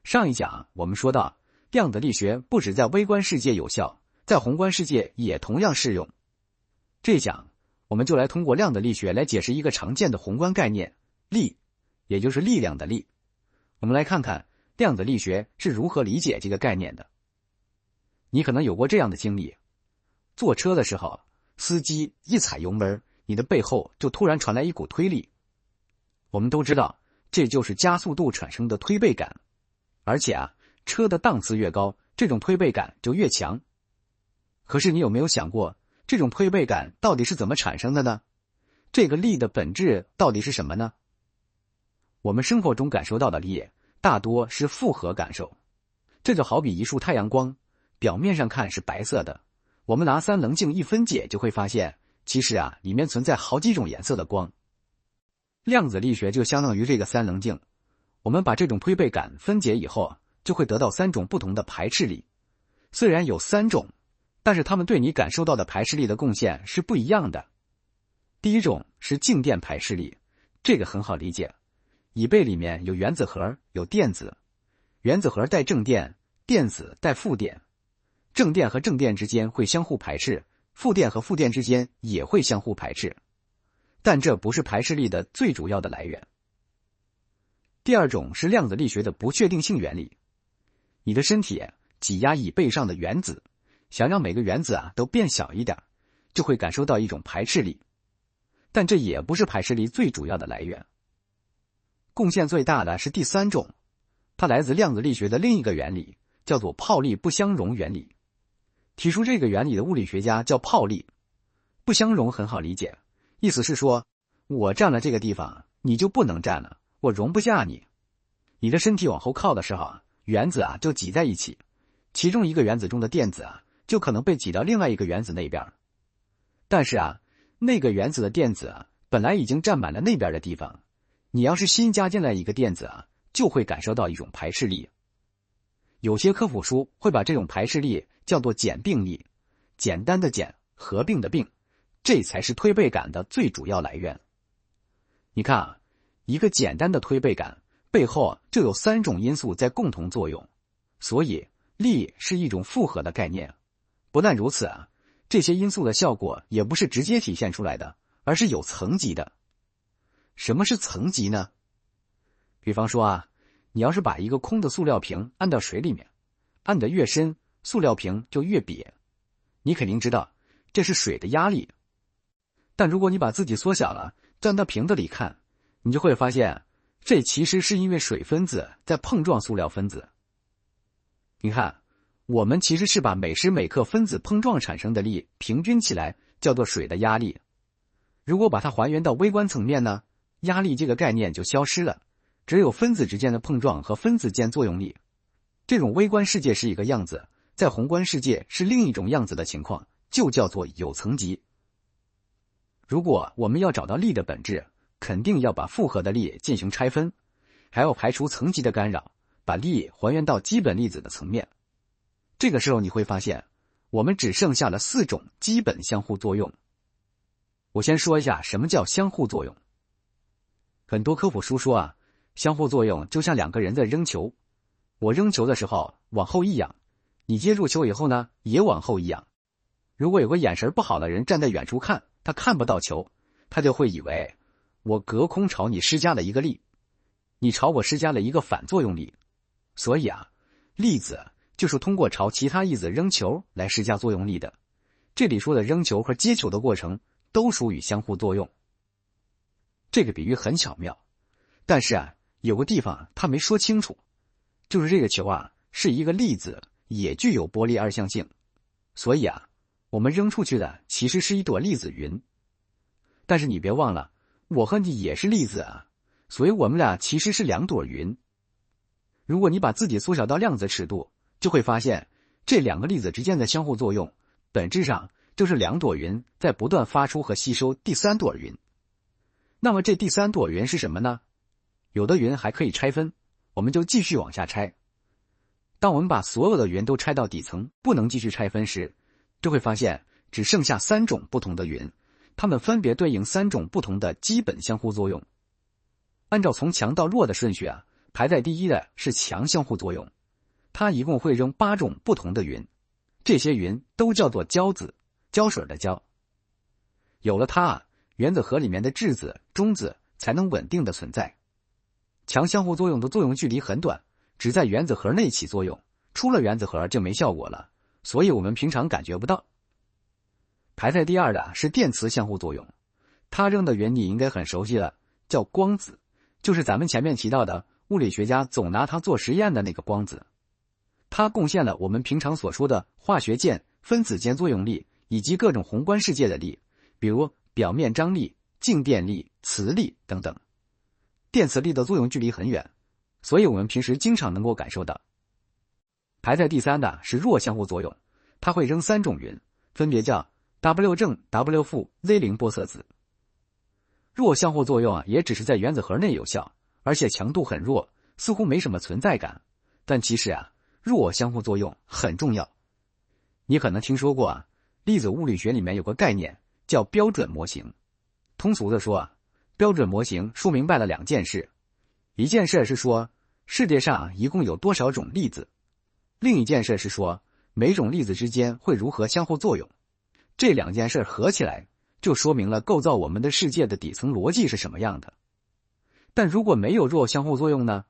上一讲我们说到，量子力学不只在微观世界有效，在宏观世界也同样适用。这一讲我们就来通过量子力学来解释一个常见的宏观概念——力，也就是力量的力。我们来看看量子力学是如何理解这个概念的。你可能有过这样的经历：坐车的时候，司机一踩油门，你的背后就突然传来一股推力。我们都知道，这就是加速度产生的推背感。而且车的档次越高，这种推背感就越强。可是你有没有想过，这种推背感到底是怎么产生的呢？这个力的本质到底是什么呢？我们生活中感受到的力，大多是复合感受。这就好比一束太阳光，表面上看是白色的，我们拿三棱镜一分解就会发现，其实里面存在好几种颜色的光。量子力学就相当于这个三棱镜，我们把这种推背感分解以后，就会得到三种不同的排斥力。虽然有三种，但是它们对你感受到的排斥力的贡献是不一样的。第一种是静电排斥力，这个很好理解。椅背里面有原子核，有电子，原子核带正电，电子带负电。正电和正电之间会相互排斥，负电和负电之间也会相互排斥。但这不是排斥力的最主要的来源。第二种是量子力学的不确定性原理。你的身体挤压椅背上的原子，想让每个原子都变小一点，就会感受到一种排斥力。但这也不是排斥力最主要的来源。贡献最大的是第三种，它来自量子力学的另一个原理，叫做泡利不相容原理。提出这个原理的物理学家叫泡利。不相容很好理解，意思是说，我站了这个地方，你就不能站了，我容不下你。你的身体往后靠的时候原子就挤在一起，其中一个原子中的电子就可能被挤到另外一个原子那边。但是那个原子的电子本来已经占满了那边的地方，你要是新加进来一个电子就会感受到一种排斥力。有些科普书会把这种排斥力叫做简并力，简单的简，合并的并，这才是推背感的最主要来源。你看一个简单的推背感背后就有三种因素在共同作用，所以力是一种复合的概念。不但如此这些因素的效果也不是直接体现出来的，而是有层级的。什么是层级呢？比方说你要是把一个空的塑料瓶按到水里面，按得越深，塑料瓶就越瘪。你肯定知道这是水的压力。但如果你把自己缩小了，站到瓶子里看，你就会发现这其实是因为水分子在碰撞塑料分子。你看，我们其实是把每时每刻分子碰撞产生的力平均起来叫做水的压力。如果把它还原到微观层面呢，压力这个概念就消失了，只有分子之间的碰撞和分子间作用力。这种微观世界是一个样子，在宏观世界是另一种样子的情况，就叫做有层级。如果我们要找到力的本质，肯定要把复合的力进行拆分，还要排除层级的干扰，把力还原到基本粒子的层面。这个时候你会发现，我们只剩下了四种基本相互作用。我先说一下什么叫相互作用。很多科普书说相互作用就像两个人在扔球，我扔球的时候往后一仰，你接住球以后呢也往后一仰。如果有个眼神不好的人站在远处看，他看不到球，他就会以为我隔空朝你施加了一个力，你朝我施加了一个反作用力。所以粒子就是通过朝其他粒子扔球来施加作用力的。这里说的扔球和接球的过程都属于相互作用。这个比喻很巧妙，但是有个地方他没说清楚，就是这个球是一个粒子，也具有波粒二象性，所以我们扔出去的其实是一朵粒子云。但是你别忘了，我和你也是粒子所以我们俩其实是两朵云。如果你把自己缩小到量子尺度，就会发现这两个粒子之间的相互作用，本质上就是两朵云在不断发出和吸收第三朵云。那么这第三朵云是什么呢？有的云还可以拆分，我们就继续往下拆。当我们把所有的云都拆到底层，不能继续拆分时，就会发现只剩下三种不同的云，它们分别对应三种不同的基本相互作用。按照从强到弱的顺序排在第一的是强相互作用，它一共会扔8种不同的云，这些云都叫做胶子，胶水的胶。有了它原子核里面的质子、中子才能稳定的存在。强相互作用的作用距离很短，只在原子核内起作用，出了原子核就没效果了，所以我们平常感觉不到。排在第二的是电磁相互作用，它扔的云你应该很熟悉了，叫光子，就是咱们前面提到的物理学家总拿它做实验的那个光子。它贡献了我们平常所说的化学键、分子间作用力以及各种宏观世界的力，比如表面张力、静电力、磁力等等。电磁力的作用距离很远，所以我们平时经常能够感受到。排在第三的是弱相互作用，它会扔3种云，分别叫 W 正、W 负、Z 零玻色子。弱相互作用也只是在原子核内有效，而且强度很弱，似乎没什么存在感。但其实弱相互作用很重要。你可能听说过粒子物理学里面有个概念叫标准模型。通俗的说标准模型说明白了2件事，一件事是说世界上一共有多少种粒子，另一件事是说每种粒子之间会如何相互作用。这2件事合起来就说明了构造我们的世界的底层逻辑是什么样的。但如果没有弱相互作用呢，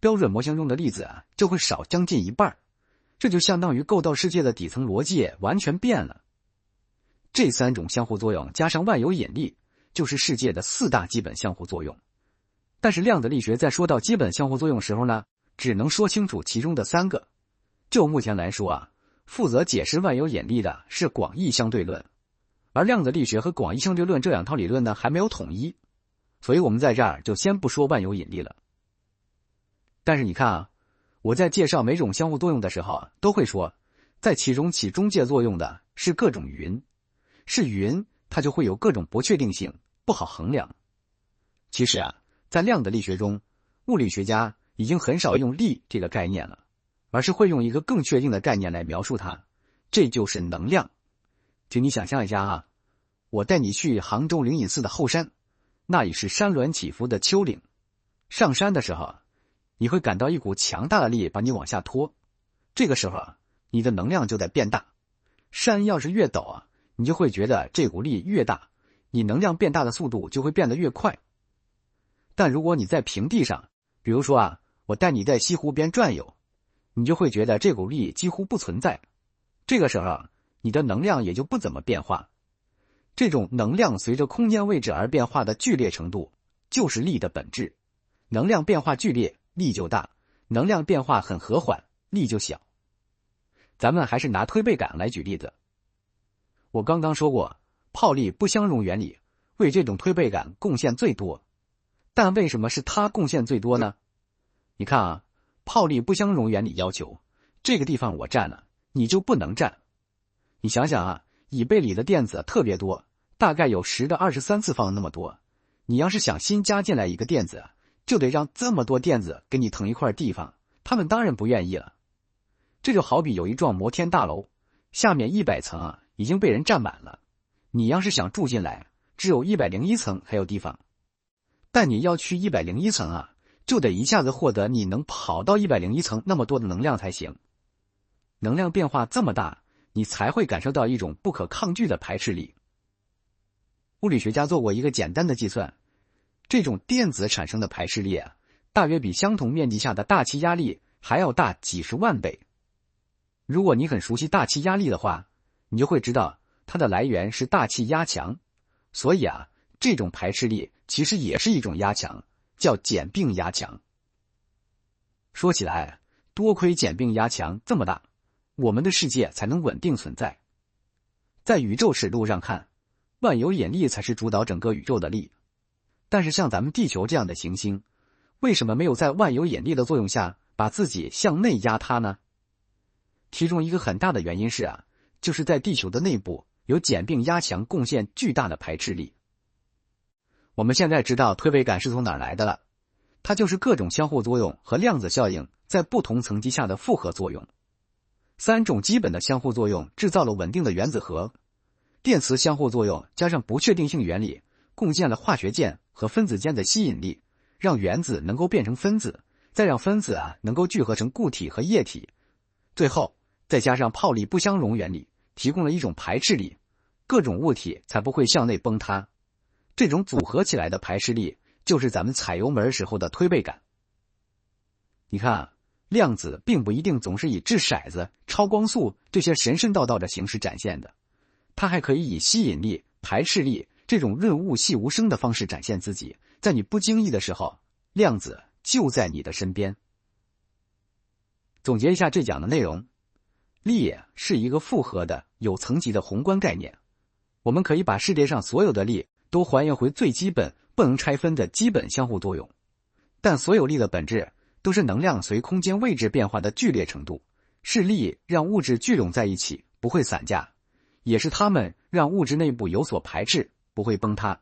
标准模型中的粒子就会少将近1半，这就相当于构造世界的底层逻辑完全变了。这3种相互作用加上万有引力，就是世界的4大基本相互作用。但是量子力学在说到基本相互作用时候呢，只能说清楚其中的3个。就目前来说负责解释万有引力的是广义相对论，而量子力学和广义相对论这2套理论呢还没有统一，所以我们在这儿就先不说万有引力了。但是你看我在介绍每种相互作用的时候都会说，在其中起中介作用的是各种云，是云它就会有各种不确定性，不好衡量。其实在量子力学中，物理学家已经很少用力这个概念了，而是会用一个更确定的概念来描述它，这就是能量。请你想象一下我带你去杭州灵隐寺的后山，那里是山峦起伏的丘陵，上山的时候你会感到一股强大的力把你往下拖，这个时候你的能量就在变大。山要是越陡你就会觉得这股力越大，你能量变大的速度就会变得越快。但如果你在平地上，比如说我带你在西湖边转悠，你就会觉得这股力几乎不存在，这个时候你的能量也就不怎么变化。这种能量随着空间位置而变化的剧烈程度，就是力的本质。能量变化剧烈，力就大；能量变化很和缓，力就小。咱们还是拿推背感来举例子。我刚刚说过，泡力不相容原理为这种推背感贡献最多。但为什么是它贡献最多呢？你看泡力不相容原理要求这个地方我站了，你就不能站。你想想椅背里的电子特别多，大概有10的23次方那么多。你要是想新加进来一个电子，就得让这么多电子给你腾一块地方，他们当然不愿意了。这就好比有一幢摩天大楼，下面100层已经被人占满了，你要是想住进来，只有101层还有地方。但你要去101层就得一下子获得你能跑到101层那么多的能量才行。能量变化这么大，你才会感受到一种不可抗拒的排斥力。物理学家做过一个简单的计算，这种电子产生的排斥力大约比相同面积下的大气压力还要大几十万倍。如果你很熟悉大气压力的话，你就会知道它的来源是大气压强，所以这种排斥力其实也是一种压强，叫简并压强。说起来，多亏简并压强这么大，我们的世界才能稳定存在。在宇宙尺度上看，万有引力才是主导整个宇宙的力。但是像咱们地球这样的行星，为什么没有在万有引力的作用下把自己向内压塌呢？其中一个很大的原因是就是在地球的内部有简并压强贡献巨大的排斥力。我们现在知道推背感是从哪儿来的了，它就是各种相互作用和量子效应在不同层级下的复合作用。3种基本的相互作用制造了稳定的原子核，电磁相互作用加上不确定性原理贡献了化学键和分子间的吸引力，让原子能够变成分子，再让分子能够聚合成固体和液体，最后再加上泡力不相容原理，提供了一种排斥力，各种物体才不会向内崩塌。这种组合起来的排斥力，就是咱们踩油门时候的推背感。你看量子并不一定总是以掷骰子、超光速这些神神叨叨的形式展现的，它还可以以吸引力、排斥力这种润物细无声的方式展现自己，在你不经意的时候，量子就在你的身边。总结一下这讲的内容，力是一个复合的、有层级的宏观概念。我们可以把世界上所有的力都还原回最基本、不能拆分的基本相互作用。但所有力的本质都是能量随空间位置变化的剧烈程度，是力让物质聚拢在一起，不会散架，也是它们让物质内部有所排斥，不会崩塌。